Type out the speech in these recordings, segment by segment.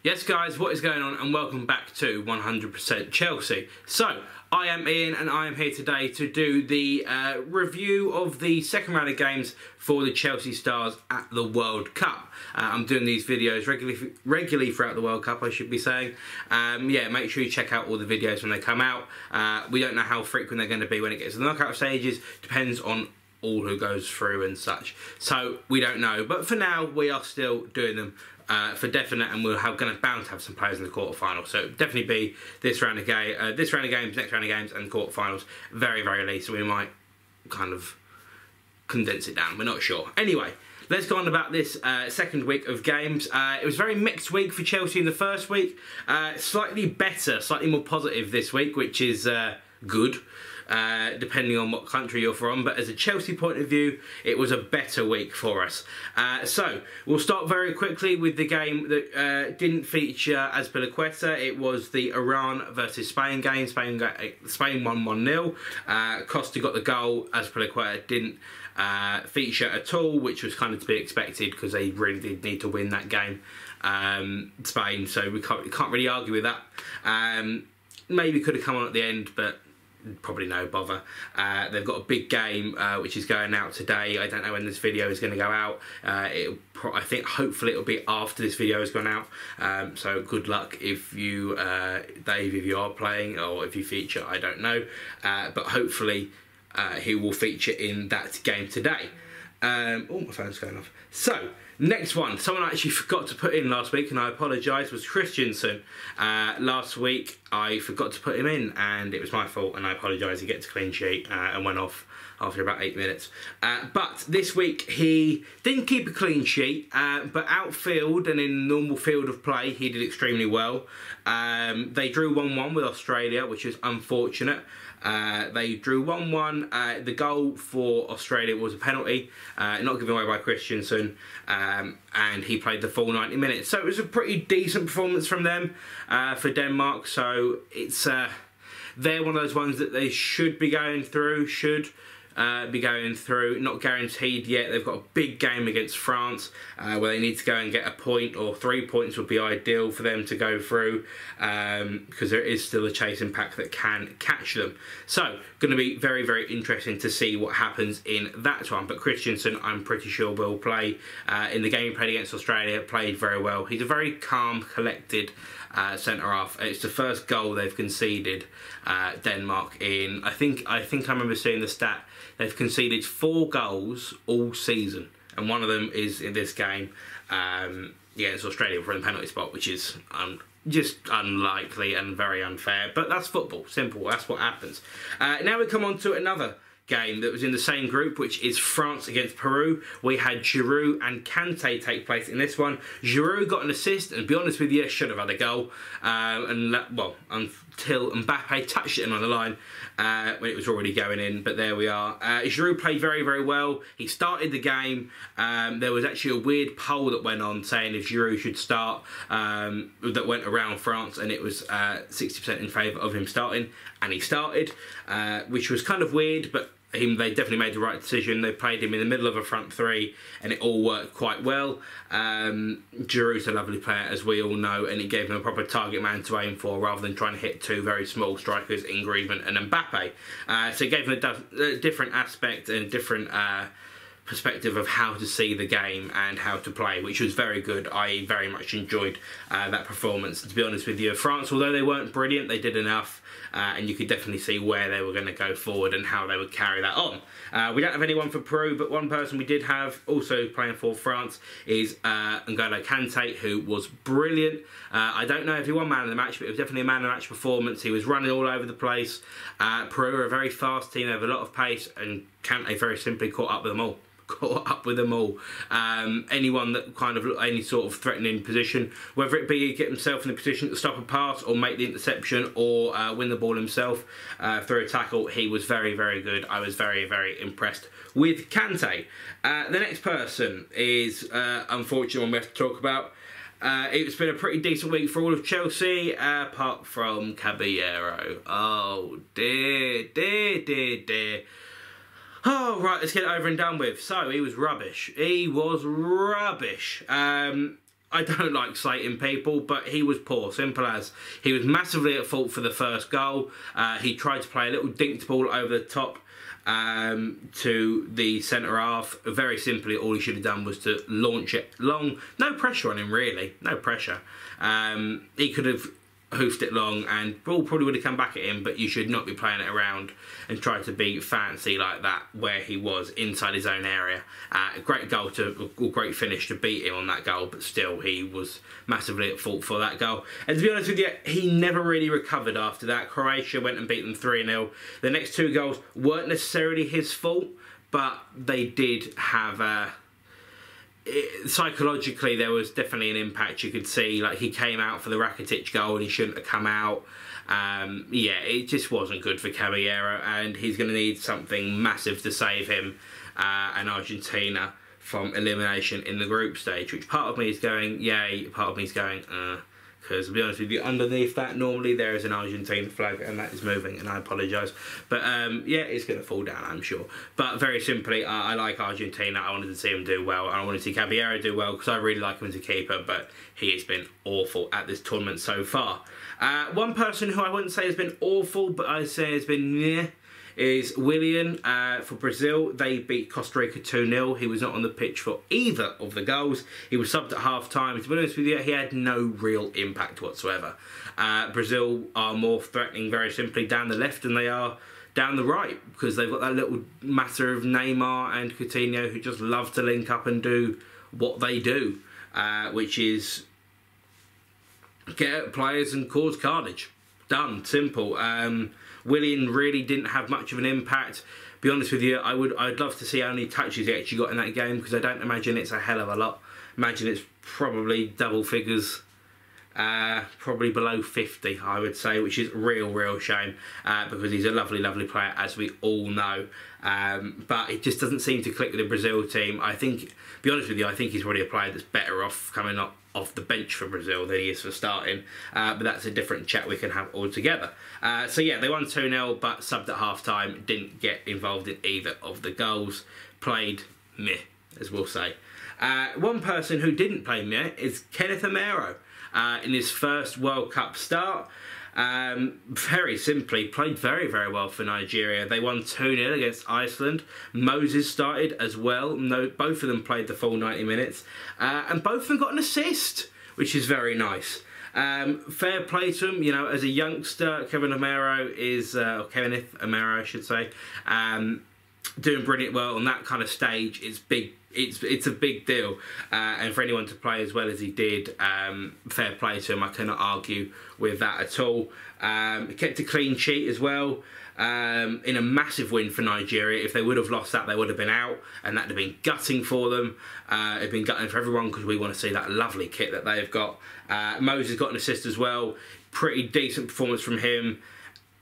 Yes guys, what is going on, and welcome back to 100% Chelsea. So, I am Ian and I am here today to do the review of the second round of games for the Chelsea Stars at the World Cup. I'm doing these videos regularly throughout the World Cup, I should be saying. Yeah, make sure you check out all the videos when they come out. We don't know how frequent they're going to be when it gets to the knockout stages. Depends on all who goes through and such. So, we don't know. But for now, we are still doing them for definite, and we're going to bound to have some players in the quarterfinals. So definitely be this round of games, next round of games, and quarterfinals. Very, very least. So we might kind of condense it down. We're not sure. Anyway, let's go on about this second week of games. It was a very mixed week for Chelsea in the first week. Slightly better, slightly more positive this week, which is good. Depending on what country you're from, but as a Chelsea point of view, it was a better week for us. So we'll start very quickly with the game that didn't feature Azpilicueta. It was the Iran versus Spain game. Spain won 1-0. Costa got the goal. Azpilicueta didn't feature at all, which was kind of to be expected because they really did need to win that game, Spain. So we can't really argue with that. Maybe could have come on at the end, but probably no bother. They've got a big game which is going out today. I don't know when this video is going to go out. I think hopefully it'll be after this video has gone out. So good luck if you, Dave, if you are playing, or if you feature, I don't know. But hopefully he will feature in that game today. Oh, my phone's going off. So, next one, someone I actually forgot to put in last week, and I apologise, was Christensen. Last week, I forgot to put him in, and it was my fault, and I apologise. He gets a clean sheet and went off after about 8 minutes. But this week, he didn't keep a clean sheet, but outfield and in normal field of play, he did extremely well. They drew 1-1 with Australia, which is unfortunate. They drew 1-1. The goal for Australia was a penalty, not given away by Christensen, and he played the full 90 minutes. So it was a pretty decent performance from them for Denmark. So it's they're one of those ones that they should be going through. Not guaranteed yet. They've got a big game against France where they need to go and get a point, or 3 points would be ideal for them to go through, because there is still a chasing pack that can catch them. So going to be very, very interesting to see what happens in that one. But Christensen, I'm pretty sure, will play. In the game he played against Australia, played very well. He's a very calm, collected centre-half. It's the first goal they've conceded, Denmark, in, I think I remember seeing the stat, they've conceded 4 goals all season, and one of them is in this game against Australia for the penalty spot, which is just unlikely and very unfair. But that's football, simple, that's what happens. Now we come on to another game that was in the same group, which is France against Peru. We had Giroud and Kante take place in this one. Giroud got an assist, and to be honest with you, should have had a goal. Until Mbappe touched it in on the line when it was already going in, but there we are. Giroud played very, very well. He started the game. There was actually a weird poll that went on saying if Giroud should start, that went around France, and it was 60% in favour of him starting, and he started, which was kind of weird, but they definitely made the right decision. They played him in the middle of a front three, and it all worked quite well. Giroud's a lovely player, as we all know, and it gave him a proper target man to aim for, rather than trying to hit 2 very small strikers in Griezmann and Mbappe. So it gave him a different aspect and a different perspective of how to see the game and how to play, which was very good. I very much enjoyed that performance. To be honest with you, France, although they weren't brilliant, they did enough. And you could definitely see where they were going to go forward and how they would carry that on. We don't have anyone for Peru, but one person we did have also playing for France is N'Golo Kante, who was brilliant. I don't know if he won man of the match, but it was definitely a man of the match performance. He was running all over the place. Peru are a very fast team, they have a lot of pace, and Kante very simply caught up with them all. Anyone that kind of any sort of threatening position, whether it be get himself in the position to stop a pass or make the interception or win the ball himself through a tackle, he was very, very good. I was very, very impressed with Kante. The next person is unfortunate one we have to talk about. It's been a pretty decent week for all of Chelsea, apart from Caballero. Oh dear, dear, dear, dear. Oh, right, let's get it over and done with. So, he was rubbish. He was rubbish. I don't like slating people, but he was poor, simple as. He was massively at fault for the first goal. He tried to play a little dinked ball over the top to the centre half. Very simply, all he should have done was to launch it long. No pressure on him, really. No pressure. He could have hoofed it long and ball probably would have come back at him, but you should not be playing it around and try to be fancy like that where he was inside his own area. Great goal great finish to beat him on that goal, but still he was massively at fault for that goal. And to be honest with you, he never really recovered after that. Croatia went and beat them 3-0. The next two goals weren't necessarily his fault, but they did have psychologically there was definitely an impact. You could see, like, he came out for the Rakitic goal and he shouldn't have come out. Yeah, it just wasn't good for Caballero, and he's going to need something massive to save him and Argentina from elimination in the group stage, which part of me is going yay, part of me is going because to be honest with you, underneath that normally there is an Argentina flag and that is moving, and I apologise. But yeah, it's going to fall down, I'm sure. But very simply, I like Argentina. I wanted to see him do well. I wanted to see Caballero do well because I really like him as a keeper, but he has been awful at this tournament so far. One person who I wouldn't say has been awful, but I say has been meh, is Willian for Brazil. They beat Costa Rica 2-0. He was not on the pitch for either of the goals. He was subbed at half-time. To be honest with you, he had no real impact whatsoever. Brazil are more threatening, very simply, down the left than they are down the right, because they've got that little matter of Neymar and Coutinho who just love to link up and do what they do, which is get at players and cause carnage. Done. Simple. Willian really didn't have much of an impact. Be honest with you, I'd love to see how many touches he actually got in that game, because I don't imagine it's a hell of a lot. Imagine it's probably double figures, probably below 50, I would say, which is real shame, because he's a lovely player, as we all know. But it just doesn't seem to click with the Brazil team. I think, be honest with you, I think he's probably a player that's better off coming up off the bench for Brazil than he is for starting, but that's a different chat we can have altogether. So yeah, they won 2-0, but subbed at half-time, didn't get involved in either of the goals, played meh, as we'll say. One person who didn't play meh is Kenneth Amaro. In his first World Cup start, very simply played very well for Nigeria. They won 2-0 against Iceland. Moses started as well. No, both of them played the full 90 minutes, and both of them got an assist, which is very nice. Fair play to him. You know, as a youngster, Kenneth Amaro I should say, doing brilliant well on that kind of stage. It's big. It's a big deal, and for anyone to play as well as he did, fair play to him. I cannot argue with that at all. He kept a clean sheet as well, in a massive win for Nigeria. If they would have lost that, they would have been out, and that would have been gutting for them. It'd been gutting for everyone, because we want to see that lovely kit that they've got. Moses got an assist as well. Pretty decent performance from him.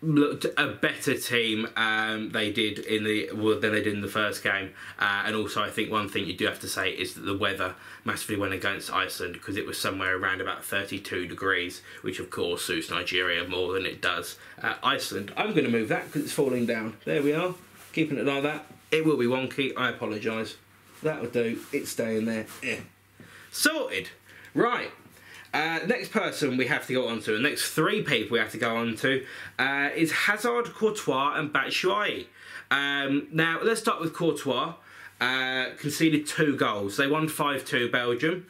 Looked a better team than they did in the first game, and also I think one thing you do have to say is that the weather massively went against Iceland, because it was somewhere around about 32 degrees, which of course suits Nigeria more than it does Iceland. I'm going to move that because it's falling down. There we are, keeping it like that. It will be wonky, I apologise. That'll do, it's staying there. Yeah. Sorted. Right. Next person we have to go on to, the next three people we have to go on to, is Hazard, Courtois and Batshuayi. Now, let's start with Courtois. Conceded 2 goals. They won 5-2, Belgium.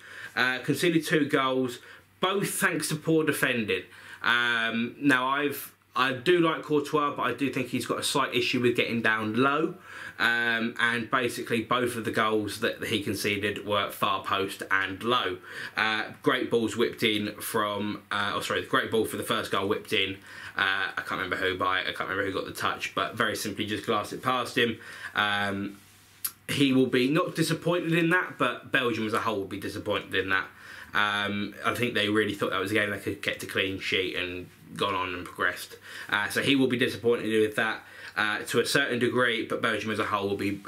Conceded 2 goals, both thanks to poor defending. Now, I do like Courtois, but I do think he's got a slight issue with getting down low. And basically both of the goals that he conceded were far post and low. Great balls whipped in from, the great ball for the first goal whipped in. I can't remember who got the touch, but very simply just glassed it past him. He will be not disappointed in that, but Belgium as a whole will be disappointed in that. I think they really thought that was a game they could have kept a clean sheet and gone on and progressed. So he will be disappointed with that to a certain degree, but Belgium as a whole will be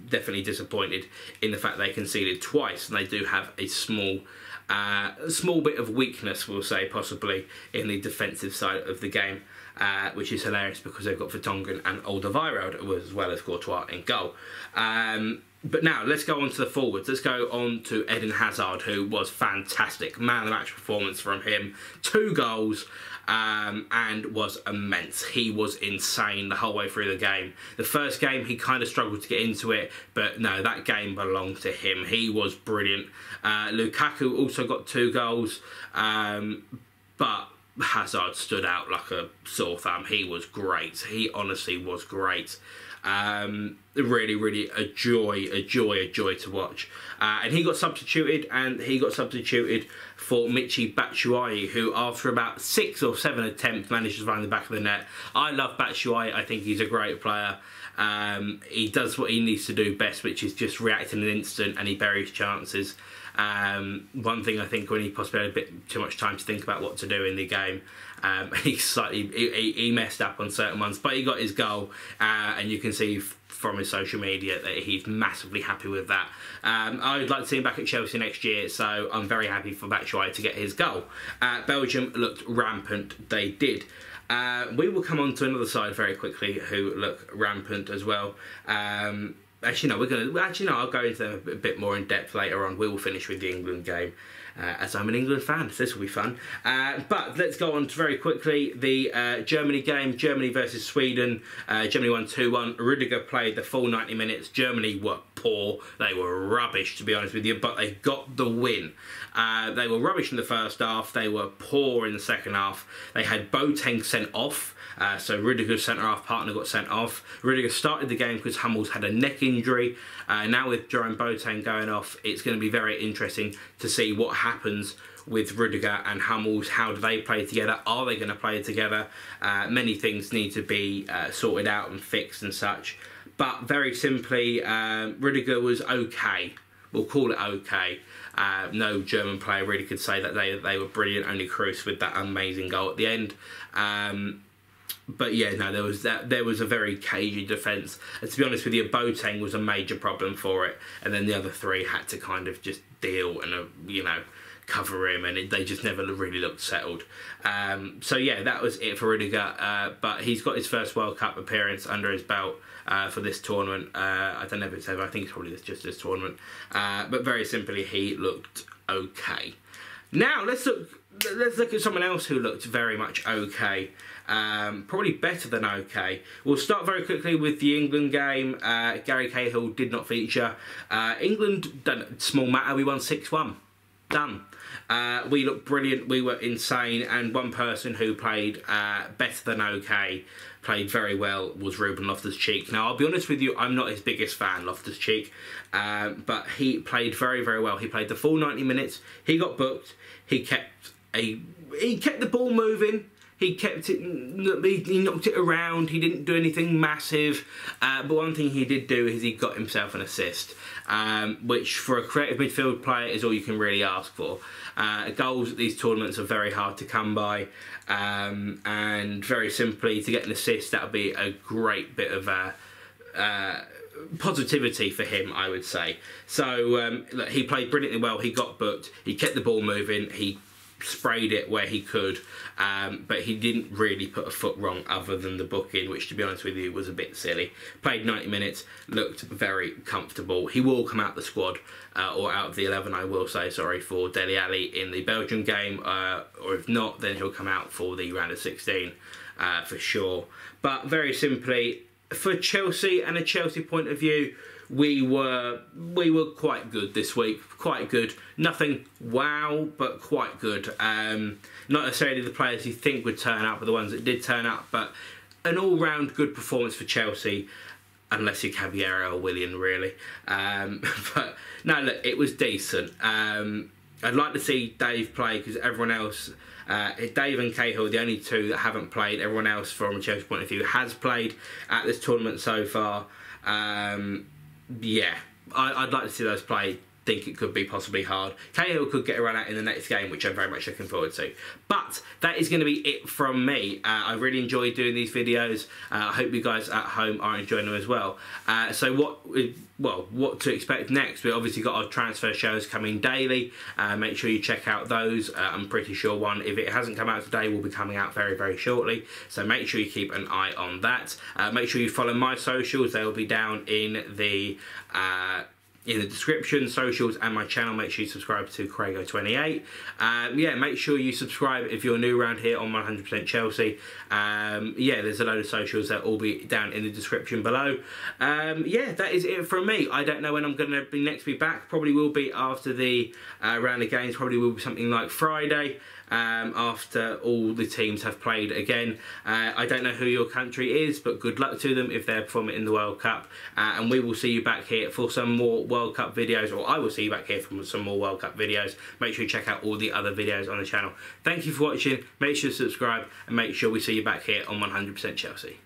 definitely disappointed in the fact they conceded twice, and they do have a small bit of weakness, we'll say, possibly, in the defensive side of the game, which is hilarious because they've got Vertonghen and Alderweireld as well as Courtois in goal. But now, let's go on to the forwards. Let's go on to Eden Hazard, who was fantastic. Man of the match performance from him. 2 goals, and was immense. He was insane the whole way through the game. The first game, he kind of struggled to get into it, but no, that game belonged to him. He was brilliant. Lukaku also got 2 goals, but Hazard stood out like a sore thumb. He was great. He honestly was great. Really a joy to watch. And he got substituted, for Michy Batshuayi, who after about 6 or 7 attempts managed to find the back of the net. I love Batshuayi. I think he's a great player. He does what he needs to do best, which is just react in an instant, and he buries chances. One thing I think, when he possibly had a bit too much time to think about what to do in the game, he messed up on certain ones, but he got his goal, and you can see from his social media that he's massively happy with that. I would like to see him back at Chelsea next year, so I'm very happy for Batshuayi to get his goal. Belgium looked rampant, they did. We will come on to another side very quickly who look rampant as well. Actually, no, I'll go into them a bit more in depth later on. We will finish with the England game, as I'm an England fan, so this will be fun. But let's go on to very quickly the Germany game, Germany versus Sweden. Germany won 2-1. Rudiger played the full 90 minutes. Germany were poor. They were rubbish, to be honest with you, but they got the win. They were rubbish in the first half. They were poor in the second half. They had Boateng sent off. So Rudiger's centre-half partner got sent off. Rudiger started the game because Hummels had a neck injury. Now with Jerome Boateng going off, it's going to be very interesting to see what happens with Rudiger and Hummels. How do they play together? Are they going to play together? Many things need to be sorted out and fixed and such. But very simply, Rudiger was okay. We'll call it okay. No German player really could say that they were brilliant. Only Kroos with that amazing goal at the end. But yeah, no, there was a very cagey defence. And to be honest with you, Boateng was a major problem for it, and then the other 3 had to kind of just deal and cover him, and they just never really looked settled. So yeah, that was it for Rudiger. But he's got his first World Cup appearance under his belt for this tournament. I don't know if it's ever. I think it's probably just this tournament. But very simply, he looked okay. Now let's look at someone else who looked very much okay. Probably better than okay. We'll start very quickly with the England game. Gary Cahill did not feature. England, small matter, we won 6-1. Done. We looked brilliant, we were insane, and one person who played better than okay, played very well, was Ruben Loftus-Cheek. Now, I'll be honest with you, I'm not his biggest fan, Loftus-Cheek, but he played very, very well. He played the full 90 minutes, he got booked, he kept the ball moving, he kept it, he knocked it around, he didn't do anything massive, but one thing he did do is he got himself an assist, which for a creative midfield player is all you can really ask for. Goals at these tournaments are very hard to come by, and very simply, to get an assist, that would be a great bit of positivity for him, I would say. So look, he played brilliantly well, he got booked, he kept the ball moving, he sprayed it where he could, but he didn't really put a foot wrong other than the booking, which, to be honest with you, was a bit silly. Played 90 minutes, looked very comfortable. He will come out the squad, or out of the 11, I will say, sorry, for Dele Alli in the Belgium game, or if not, then he'll come out for the round of 16 for sure. But very simply, for Chelsea and a Chelsea point of view, we were quite good this week, quite good. Nothing wow, but quite good. Not necessarily the players you think would turn up, but the ones that did turn up, but an all-round good performance for Chelsea, unless you're Caballero or Willian, really. But no, look, it was decent. I'd like to see Dave play, because everyone else, Dave and Cahill, the only 2 that haven't played. Everyone else, from a Chelsea point of view, has played at this tournament so far. Yeah, I'd like to see those play. Think it could be possibly hard. Cahill could get a run out in the next game, which I'm very much looking forward to. But that is going to be it from me. I really enjoyed doing these videos. I hope you guys at home are enjoying them as well. So what to expect next? We obviously got our transfer shows coming daily. Make sure you check out those. I'm pretty sure one, if it hasn't come out today, will be coming out very, very shortly. So make sure you keep an eye on that. Make sure you follow my socials. They will be down in the in the description, socials, and my channel. Make sure you subscribe to Crago28. Yeah, make sure you subscribe if you're new around here on 100% Chelsea. Yeah, there's a load of socials that will be down in the description below. Yeah, that is it from me. I don't know when I'm going to be next back. Probably will be after the round of games. Probably will be something like Friday. After all the teams have played again. I don't know who your country is, but good luck to them if they're performing in the World Cup. And we will see you back here for some more World Cup videos, or I will see you back here for some more World Cup videos. Make sure you check out all the other videos on the channel. Thank you for watching. Make sure to subscribe, and make sure we see you back here on 100% Chelsea.